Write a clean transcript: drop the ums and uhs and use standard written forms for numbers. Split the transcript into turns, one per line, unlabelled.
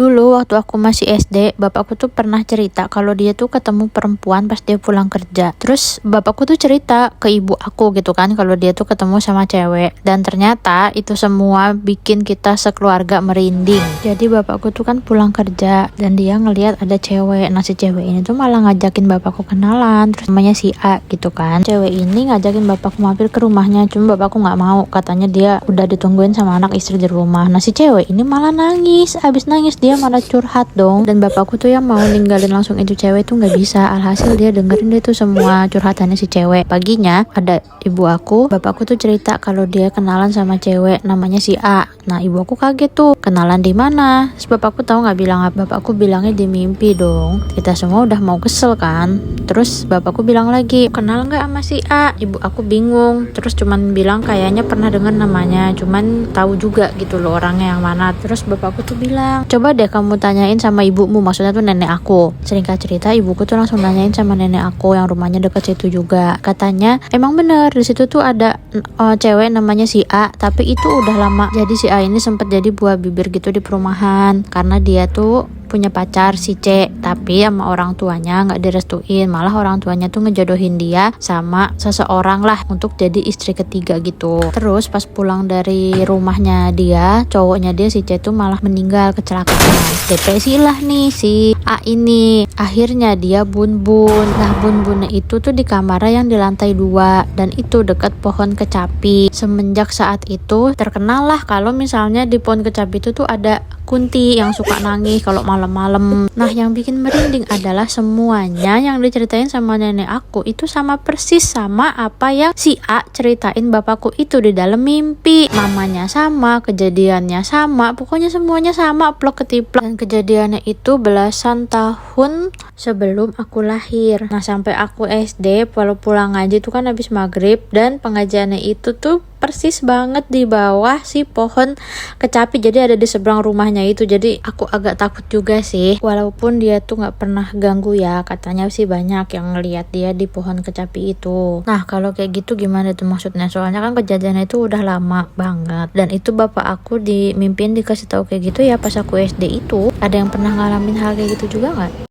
Dulu waktu aku masih SD, bapakku tuh pernah cerita kalau dia tuh ketemu perempuan pas dia pulang kerja. Terus bapakku tuh cerita ke ibu aku gitu kan kalau dia tuh ketemu sama cewek. Dan ternyata itu semua bikin kita sekeluarga merinding. Jadi bapakku tuh kan pulang kerja dan dia ngelihat ada cewek. Nah si cewek ini tuh malah ngajakin bapakku kenalan. Terus namanya si A gitu kan. Cewek ini ngajakin bapakku mampir ke rumahnya. Cuma bapakku nggak mau. Katanya dia udah ditungguin sama anak istri di rumah. Nah si cewek ini malah nangis. Abis nangis dia malah curhat dong, dan bapakku tuh yang mau ninggalin langsung itu cewek tuh nggak bisa. Alhasil dia dengerin deh tuh semua curhatannya si cewek. Paginya ada ibu aku, bapakku tuh cerita kalau dia kenalan sama cewek namanya si A. Nah ibu aku kaget tuh, kenalan di mana? Terus bapakku tahu nggak bilang apa? Bapakku bilangnya di mimpi dong. Kita semua udah mau kesel kan. Terus bapakku bilang lagi, kenal nggak sama si A? Ibu aku bingung. Terus cuman bilang kayaknya pernah dengar namanya, cuman tahu juga gitu loh orangnya yang mana. Terus bapakku tuh bilang, coba deh kamu tanyain sama ibumu, maksudnya tuh nenek aku. Singkat cerita ibuku tuh langsung nanyain sama nenek aku yang rumahnya deket situ juga. Katanya emang bener di situ tuh ada cewek namanya si A, tapi itu udah lama. Jadi si A ini sempat jadi buah bibir gitu di perumahan karena dia tuh punya pacar si C, tapi sama orang tuanya nggak direstuin, malah orang tuanya tuh ngejodohin dia sama seseorang lah untuk jadi istri ketiga gitu. Terus pas pulang dari rumahnya dia, cowoknya dia si C tuh malah meninggal kecelakaan. Depresi lah nih si A ini. Akhirnya dia bun-bun. Nah bun-bunnya itu tuh di kamarnya yang di lantai 2 dan itu dekat pohon kecapi. Semenjak saat itu terkenal lah kalau misalnya di pohon kecapi itu tuh ada Kunti yang suka nangis kalau malam-malam. Nah yang bikin merinding adalah semuanya yang diceritain sama nenek aku itu sama persis sama apa yang si A ceritain bapakku itu di dalam mimpi. Namanya sama, kejadiannya sama, pokoknya semuanya sama, plok ketiplok. Dan kejadiannya itu belasan tahun sebelum aku lahir. Nah sampai aku SD, kalau pulang ngaji itu kan habis maghrib, dan pengajiannya itu tuh persis banget di bawah si pohon kecapi, jadi ada di seberang rumahnya itu. Jadi aku agak takut juga sih, walaupun dia tuh nggak pernah ganggu ya, katanya sih banyak yang ngelihat dia di pohon kecapi itu. Nah kalau kayak gitu gimana tuh maksudnya, soalnya kan kejadiannya itu udah lama banget, dan itu bapak aku dimimpin dikasih tahu kayak gitu ya pas aku SD itu. Ada yang pernah ngalamin hal kayak gitu juga nggak?